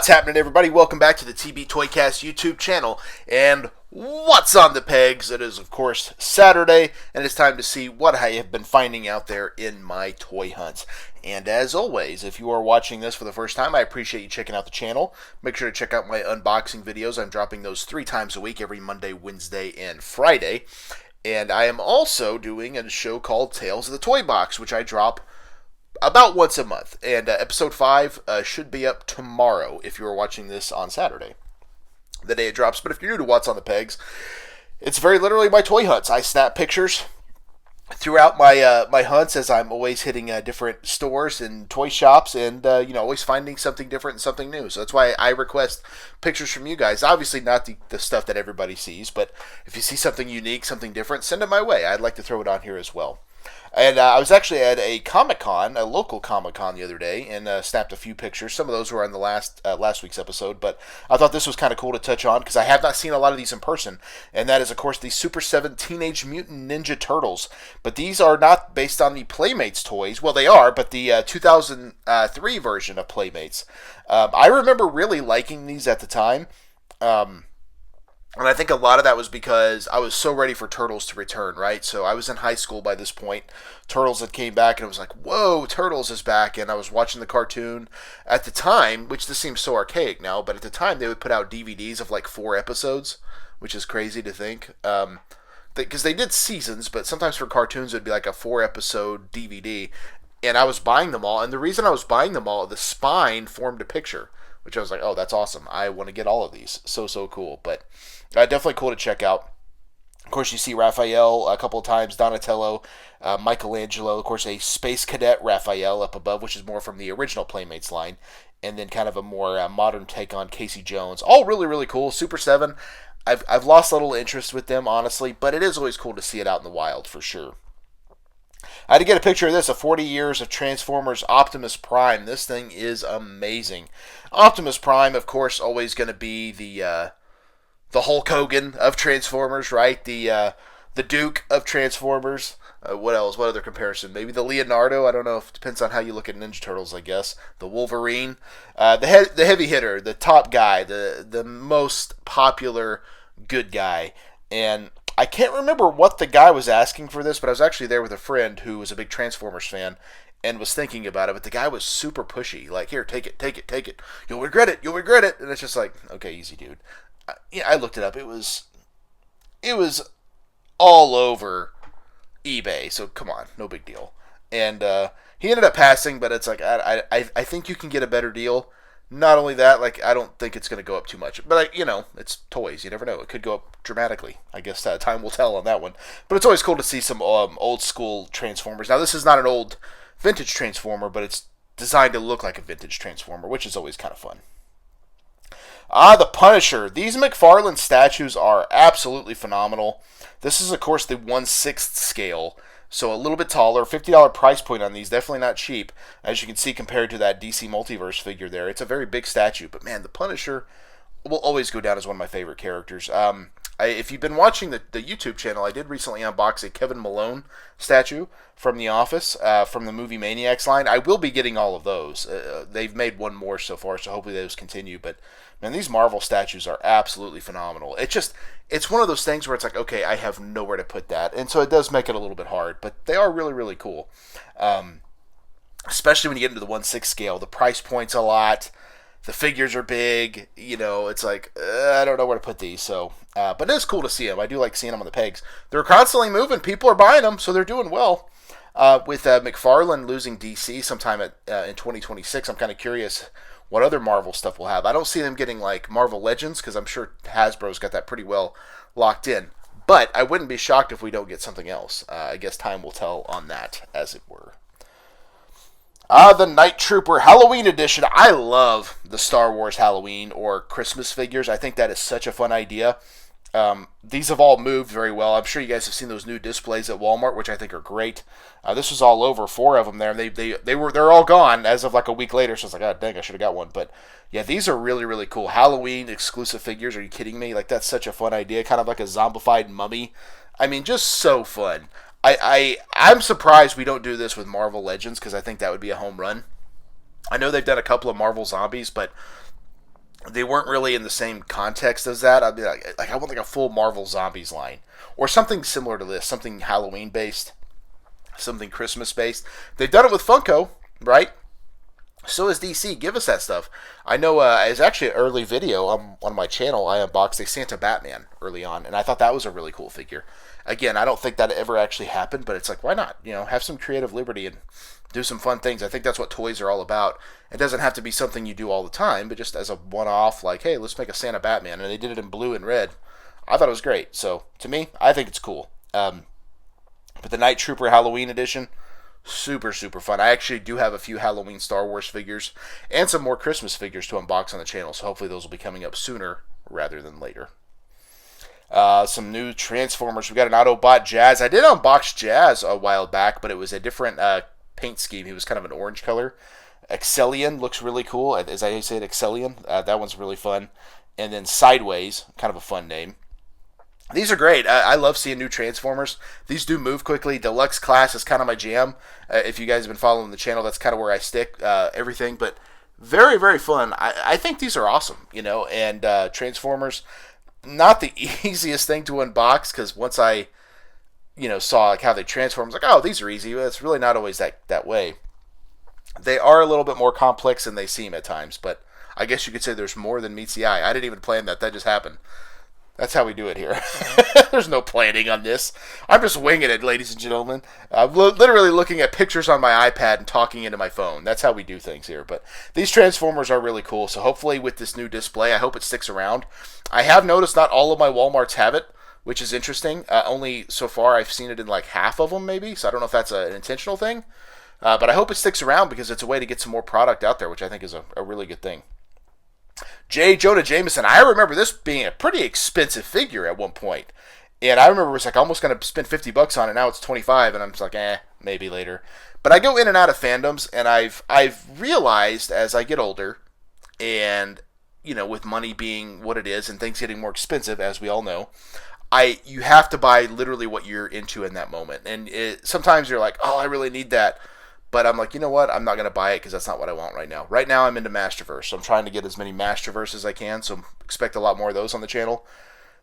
What's happening, everybody? Welcome back to the TB Toycast YouTube channel. And what's on the pegs? It is, of course, Saturday, and it's time to see what I have been finding out there in my toy hunts. And as always, if you are watching this for the first time, I appreciate you checking out the channel. Make sure to check out my unboxing videos. I'm dropping those 3 times a week, every Monday, Wednesday, and Friday. And I am also doing a show called Tales of the Toy Box, which I drop about once a month, and episode 5 should be up tomorrow if you are watching this on Saturday, the day it drops. But if you're new to What's on the Pegs, it's very literally my toy hunts. I snap pictures throughout my my hunts as I'm always hitting different stores and toy shops, and always finding something different and something new. So that's why I request pictures from you guys. Obviously not the stuff that everybody sees, but if you see something unique, something different, send it my way. I'd like to throw it on here as well. And I was actually at a Comic-Con, a local Comic-Con the other day, and snapped a few pictures. Some of those were on the last week's episode, but I thought this was kind of cool to touch on because I have not seen a lot of these in person. And that is, of course, the Super 7 Teenage Mutant Ninja Turtles. But these are not based on the Playmates toys. Well, they are, but the 2003 version of Playmates. I remember really liking these at the time. And I think a lot of that was because I was so ready for Turtles to return, right? So I was in high school by this point. Turtles had came back, and it was like, whoa, Turtles is back. And I was watching the cartoon at the time, which this seems so archaic now, but at the time they would put out DVDs of like 4 episodes, which is crazy to think. Because they did seasons, but sometimes for cartoons it would be like a 4-episode DVD. And I was buying them all. And the reason I was buying them all, the spine formed a picture, which I was like, oh, that's awesome. I want to get all of these. So cool. But definitely cool to check out. Of course, you see Raphael a couple of times, Donatello, Michelangelo, of course, a Space Cadet Raphael up above, which is more from the original Playmates line, and then kind of a more modern take on Casey Jones. All really, really cool. Super 7, I've lost a little interest with them, honestly, but it is always cool to see it out in the wild, for sure. I had to get a picture of this, 40 years of Transformers Optimus Prime. This thing is amazing. Optimus Prime, of course, always going to be the Hulk Hogan of Transformers, right? The Duke of Transformers. What else? What other comparison? Maybe the Leonardo. I don't know. It depends on how you look at Ninja Turtles, I guess. The Wolverine. The heavy hitter, the top guy, the most popular good guy. And I can't remember what the guy was asking for this, but I was actually there with a friend who was a big Transformers fan and was thinking about it, but the guy was super pushy. Like, here, take it. You'll regret it. And it's just like, okay, easy, dude. I looked it up. It was all over eBay, so come on, no big deal. And he ended up passing, but it's like, I think you can get a better deal. Not only that, like, I don't think it's going to go up too much. But, it's toys. You never know. It could go up dramatically. I guess time will tell on that one. But it's always cool to see some old school Transformers. Now, this is not an old vintage Transformer, but it's designed to look like a vintage Transformer, which is always kind of fun. The Punisher. These McFarlane statues are absolutely phenomenal. This is, of course, the 1/6 scale. So a little bit taller, $50 price point on these, definitely not cheap. As you can see, compared to that DC Multiverse figure there, it's a very big statue. But man, the Punisher will always go down as one of my favorite characters. If you've been watching the YouTube channel, I did recently unbox a Kevin Malone statue from The Office, from the movie Maniacs line. I will be getting all of those. They've made one more so far, so hopefully those continue. But man, these Marvel statues are absolutely phenomenal. It's one of those things where it's like, okay, I have nowhere to put that. And so it does make it a little bit hard, but they are really, really cool. Especially when you get into the 1/6 scale. The price point's a lot. The figures are big. It's like, I don't know where to put these. So, but it is cool to see them. I do like seeing them on the pegs. They're constantly moving. People are buying them, so they're doing well. With McFarlane losing DC sometime in 2026, I'm kind of curious what other Marvel stuff we'll have. I don't see them getting like Marvel Legends because I'm sure Hasbro's got that pretty well locked in. But I wouldn't be shocked if we don't get something else. I guess time will tell on that, as it were. The Night Trooper Halloween Edition. I love the Star Wars Halloween or Christmas figures. I think that is such a fun idea. These have all moved very well. I'm sure you guys have seen those new displays at Walmart, which I think are great. This was all over, 4 of them there. They're all gone as of like a week later. So it's like, oh dang, I should have got one. But yeah, these are really, really cool. Halloween exclusive figures. Are you kidding me? Like, that's such a fun idea. Kind of like a zombified mummy. I mean, just so fun. I'm surprised we don't do this with Marvel Legends because I think that would be a home run. I know they've done a couple of Marvel Zombies, but they weren't really in the same context as that. I'd be like I want like a full Marvel Zombies line or something similar to this, something Halloween based, something Christmas based. They've done it with Funko, right? So is DC. Give us that stuff. I know it's actually an early video on my channel. I unboxed a Santa Batman early on, and I thought that was a really cool figure. Again, I don't think that ever actually happened, but it's like, why not? You know, have some creative liberty and do some fun things. I think that's what toys are all about. It doesn't have to be something you do all the time, but just as a one-off, like, hey, let's make a Santa Batman, and they did it in blue and red. I thought it was great. So, to me, I think it's cool. But the Night Trooper Halloween edition, super, super fun. I actually do have a few Halloween Star Wars figures and some more Christmas figures to unbox on the channel, so hopefully those will be coming up sooner rather than later. Some new Transformers. We got an Autobot Jazz. I did unbox Jazz a while back, but it was a different paint scheme. He was kind of an orange color. Excellion looks really cool. As I say it, Excellion. That one's really fun. And then Sideways, kind of a fun name. These are great. I love seeing new Transformers. These do move quickly. Deluxe Class is kind of my jam. If you guys have been following the channel, that's kind of where I stick everything. But very, very fun. I think these are awesome, you know. And Transformers, not the easiest thing to unbox, because once I, you know, saw like how they transform, I was like, oh, these are easy. But it's really not always that way. They are a little bit more complex than they seem at times, but I guess you could say there's more than meets the eye. I didn't even plan that. That just happened. That's how we do it here. There's no planning on this. I'm just winging it, ladies and gentlemen. I'm literally looking at pictures on my iPad and talking into my phone. That's how we do things here. But these Transformers are really cool. So hopefully with this new display, I hope it sticks around. I have noticed not all of my Walmarts have it, which is interesting. Only so far I've seen it in like half of them maybe. So I don't know if that's an intentional thing. But I hope it sticks around because it's a way to get some more product out there, which I think is a really good thing. J. Jonah Jameson. I remember this being a pretty expensive figure at one point. And I remember it was like almost going to spend $50 on it. Now it's 25 and I'm just like, maybe later. But I go in and out of fandoms, and I've realized as I get older, and, you know, with money being what it is and things getting more expensive, as we all know, you have to buy literally what you're into in that moment. And sometimes you're like, oh, I really need that. But I'm like, you know what? I'm not going to buy it because that's not what I want right now. Right now, I'm into Masterverse. So I'm trying to get as many Masterverse as I can. So expect a lot more of those on the channel.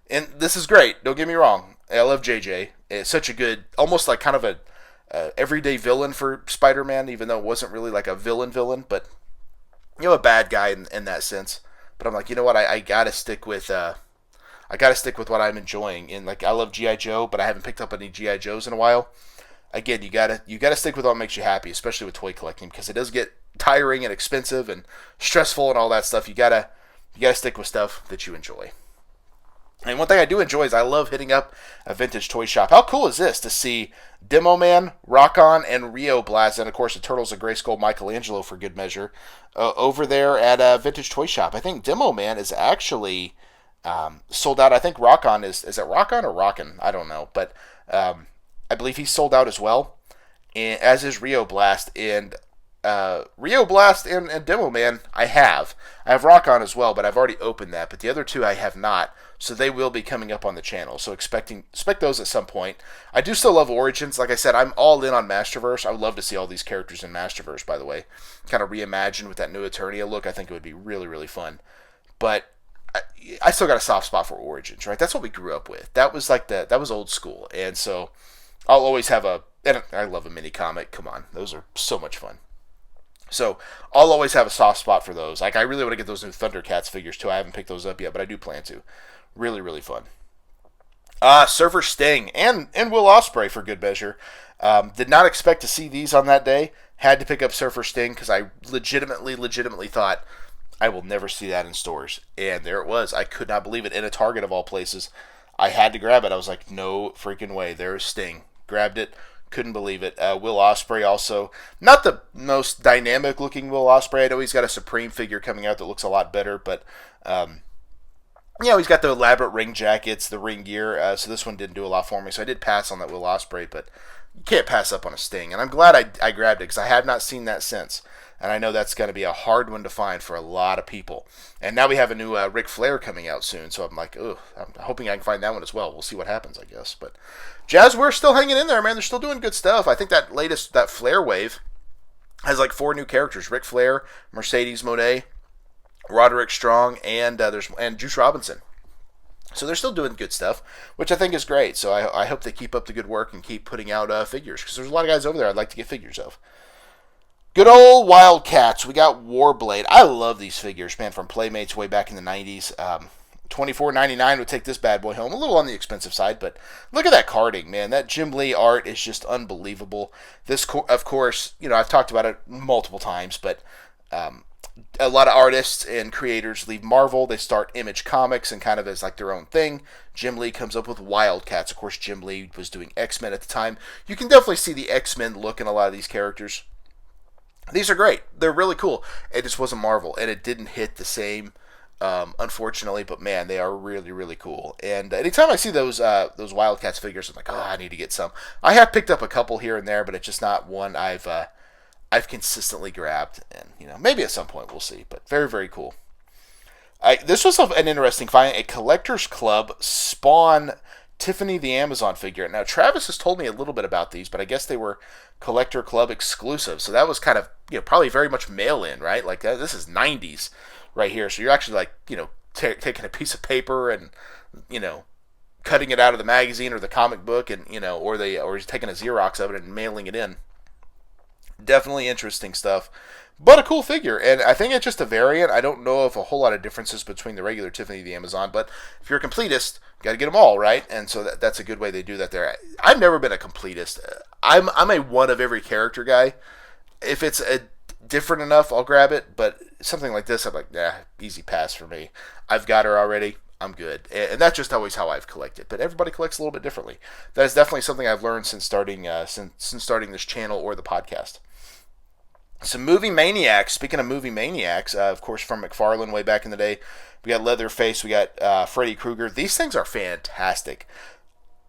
And this is great. Don't get me wrong. I love JJ. It's such a good, almost like kind of a everyday villain for Spider-Man, even though it wasn't really like a villain. But, you know, a bad guy in that sense. But I'm like, you know what? I got to stick with... I got to stick with what I'm enjoying. And, like, I love G.I. Joe, but I haven't picked up any G.I. Joes in a while. Again, you gotta stick with what makes you happy, especially with toy collecting, because it does get tiring and expensive and stressful and all that stuff. You gotta stick with stuff that you enjoy. And one thing I do enjoy is I love hitting up a vintage toy shop. How cool is this to see Demo Man, Rock-On, and Rio Blast, and of course the Turtles of Grayskull, Michelangelo for good measure, over there at a vintage toy shop. I think Demo Man is actually sold out. I think Rock-On is it Rock-On or Rockin'? I don't know, but I believe he's sold out as well, and as is Rio Blast. And Rio Blast and Demo Man, I have Rock-On as well, but I've already opened that. But the other two I have not, so they will be coming up on the channel. So expect those at some point. I do still love Origins. Like I said, I'm all in on Masterverse. I would love to see all these characters in Masterverse, by the way. Kind of reimagined with that new Eternia look. I think it would be really, really fun. But I still got a soft spot for Origins, right? That's what we grew up with. That was like that was old school. And so I'll always have and I love a mini comic. Come on, those are so much fun. So I'll always have a soft spot for those. Like, I really want to get those new Thundercats figures too. I haven't picked those up yet, but I do plan to. Really, really fun. Surfer Sting and Will Ospreay for good measure. Did not expect to see these on that day. Had to pick up Surfer Sting because I legitimately thought I will never see that in stores. And there it was. I could not believe it. In a Target of all places. I had to grab it. I was like, no freaking way. There's Sting. Grabbed it. Couldn't believe it. Will Ospreay also. Not the most dynamic looking Will Ospreay. I know he's got a Supreme figure coming out that looks a lot better. But, you know, he's got the elaborate ring jackets, the ring gear. So this one didn't do a lot for me. So I did pass on that Will Ospreay. But you can't pass up on a Sting. And I'm glad I grabbed it because I have not seen that since. And I know that's going to be a hard one to find for a lot of people. And now we have a new Ric Flair coming out soon. So I'm like, I'm hoping I can find that one as well. We'll see what happens, I guess. But Jazzware's still hanging in there, man. They're still doing good stuff. I think that Flair wave has like 4 new characters. Ric Flair, Mercedes Moné, Roderick Strong, and Juice Robinson. So they're still doing good stuff, which I think is great. So I hope they keep up the good work and keep putting out figures, because there's a lot of guys over there I'd like to get figures of. Good old Wildcats. We got Warblade. I love these figures, man, from Playmates way back in the 90s. $24.99 would take this bad boy home. A little on the expensive side, but look at that carding, man. That Jim Lee art is just unbelievable. This, of course, I've talked about it multiple times, but a lot of artists and creators leave Marvel. They start Image Comics and kind of as like their own thing. Jim Lee comes up with Wildcats. Of course, Jim Lee was doing X-Men at the time. You can definitely see the X-Men look in a lot of these characters. These are great. They're really cool. It just wasn't Marvel, and it didn't hit the same, unfortunately. But man, they are really, really cool. And anytime I see those Wildcats figures, I'm like, oh, I need to get some. I have picked up a couple here and there, but it's just not one I've consistently grabbed. And maybe at some point we'll see. But very, very cool. This was an interesting find. A Collectors Club Spawn Tiffany the Amazon figure. Now, Travis has told me a little bit about these, but I guess they were Collector Club exclusive. So that was kind of, probably very much mail-in, right? Like, this is 90s right here. So you're actually, like, taking a piece of paper and, cutting it out of the magazine or the comic book and, or taking a Xerox of it and mailing it in. Definitely interesting stuff. But a cool figure, and I think it's just a variant. I don't know of a whole lot of differences between the regular Tiffany the Amazon, but if you're a completist, you got to get them all, right? And so that's a good way they do that there. I've never been a completist. I'm a one of every character guy. If it's different enough, I'll grab it, but something like this, I'm like, nah, easy pass for me. I've got her already. I'm good. And that's just always how I've collected. But everybody collects a little bit differently. That is definitely something I've learned since starting this channel or the podcast. Some Movie Maniacs. Speaking of Movie Maniacs, of course, from McFarlane way back in the day, we got Leatherface, we got Freddy Krueger. These things are fantastic.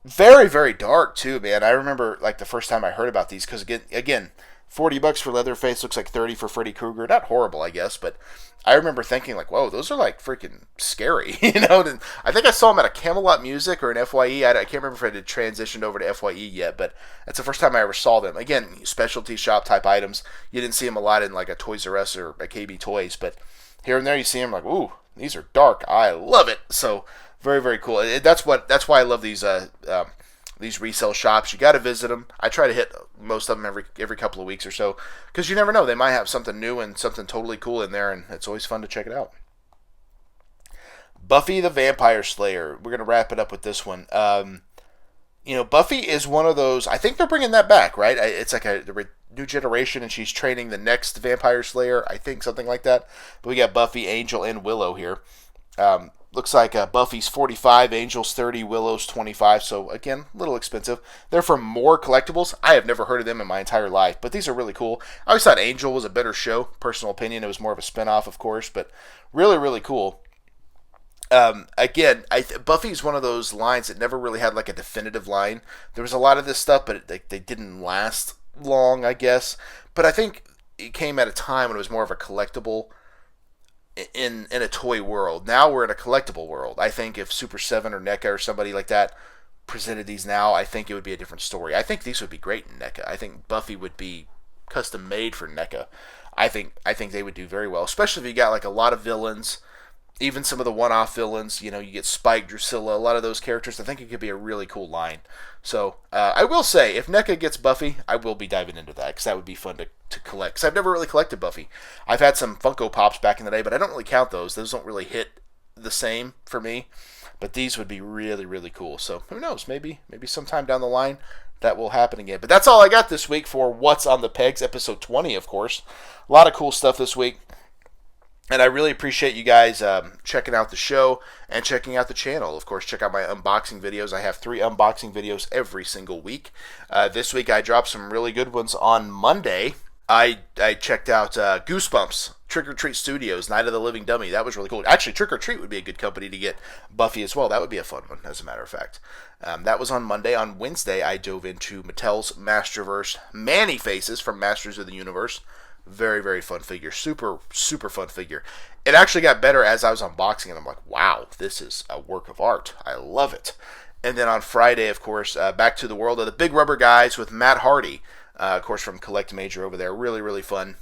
Very, very dark, too, man. I remember, like, the first time I heard about these, because, again, $40 for Leatherface, looks like $30 for Freddy Krueger. Not horrible, I guess, but I remember thinking, like, whoa, those are, like, freaking scary, And I think I saw them at a Camelot Music or an FYE. I can't remember if I had transitioned over to FYE yet, but that's the first time I ever saw them. Again, specialty shop type items. You didn't see them a lot in, like, a Toys R Us or a KB Toys, but here and there you see them, like, ooh, these are dark. I love it. So, very, very cool. That's why I love these resale shops. You got to visit them. I try to hit most of them every couple of weeks or so, because you never know. They might have something new and something totally cool in there, and it's always fun to check it out. Buffy the Vampire Slayer. We're going to wrap it up with this one. Buffy is one of those, I think they're bringing that back, right? It's like a new generation, and she's training the next Vampire Slayer, I think, something like that. But we got Buffy, Angel, and Willow here. Looks like Buffy's 45, Angel's 30, Willow's 25. So, again, a little expensive. They're from More Collectibles. I have never heard of them in my entire life, but these are really cool. I always thought Angel was a better show. Personal opinion. It was more of a spinoff, of course, but really, really cool. Again, Buffy is one of those lines that never really had like a definitive line. There was a lot of this stuff, but they didn't last long, I guess. But I think it came at a time when it was more of a collectible in a toy world. Now we're in a collectible world. I think if Super 7 or NECA or somebody like that presented these now, I think it would be a different story. I think these would be great in NECA. I think Buffy would be custom made for NECA. I think they would do very well, especially if you got like a lot of villains, even some of the one-off villains. You get Spike, Drusilla, a lot of those characters. I think it could be a really cool line. So I will say, if NECA gets Buffy, I will be diving into that, because that would be fun to collect. Because I've never really collected Buffy. I've had some Funko Pops back in the day, but I don't really count those. Those don't really hit the same for me. But these would be really, really cool. So who knows? Maybe sometime down the line that will happen again. But that's all I got this week for What's on the Pegs, episode 20, of course. A lot of cool stuff this week. And I really appreciate you guys checking out the show and checking out the channel. Of course, check out my unboxing videos. I have 3 unboxing videos every single week. This week I dropped some really good ones on Monday. I checked out Goosebumps, Trick or Treat Studios, Night of the Living Dummy. That was really cool. Actually, Trick or Treat would be a good company to get Buffy as well. That would be a fun one, as a matter of fact. That was on Monday. On Wednesday, I dove into Mattel's Masterverse Man-E-Faces from Masters of the Universe. Very, very fun figure. Super, super fun figure. It actually got better as I was unboxing it. I'm like, wow, this is a work of art. I love it. And then on Friday, of course, back to the world of the Big Rubber Guys with Matt Hardy. Of course, from Collect Major over there. Really, really fun.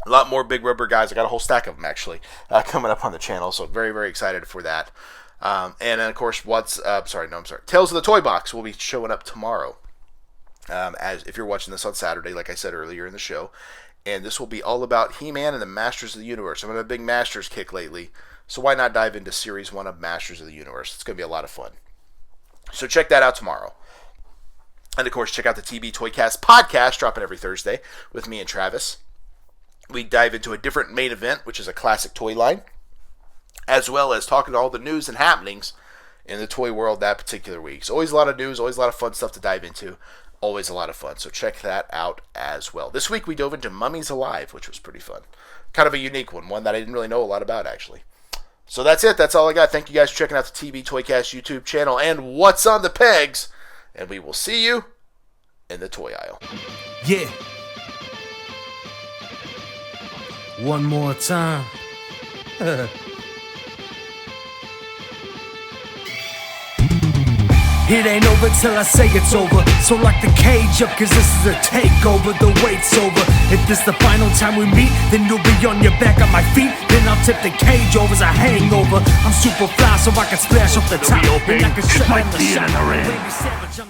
A lot more Big Rubber guys. I got a whole stack of them, actually, coming up on the channel. So very, very excited for that. And then, of course, Tales of the Toy Box will be showing up tomorrow. As if you're watching this on Saturday, like I said earlier in the show. And this will be all about He-Man and the Masters of the Universe. I'm on a big Masters kick lately. So why not dive into Series 1 of Masters of the Universe? It's going to be a lot of fun. So check that out tomorrow. And, of course, check out the TB Toycast podcast, dropping every Thursday with me and Travis. We dive into a different main event, which is a classic toy line, as well as talking to all the news and happenings in the toy world that particular week. So always a lot of news, always a lot of fun stuff to dive into. Always a lot of fun. So check that out as well. This week we dove into Mummies Alive, which was pretty fun. Kind of a unique one that I didn't really know a lot about, actually. So that's it. That's all I got. Thank you guys for checking out the TB Toycast YouTube channel and What's on the Pegs. And we will see you in the toy aisle. Yeah. One more time. It ain't over till I say it's over. So lock the cage up, cause this is a takeover. The wait's over. If this the final time we meet, then you'll be on your back on my feet. Then I'll tip the cage over as a hangover. I'm super fly so I can splash off the top. And I can shut down the shot.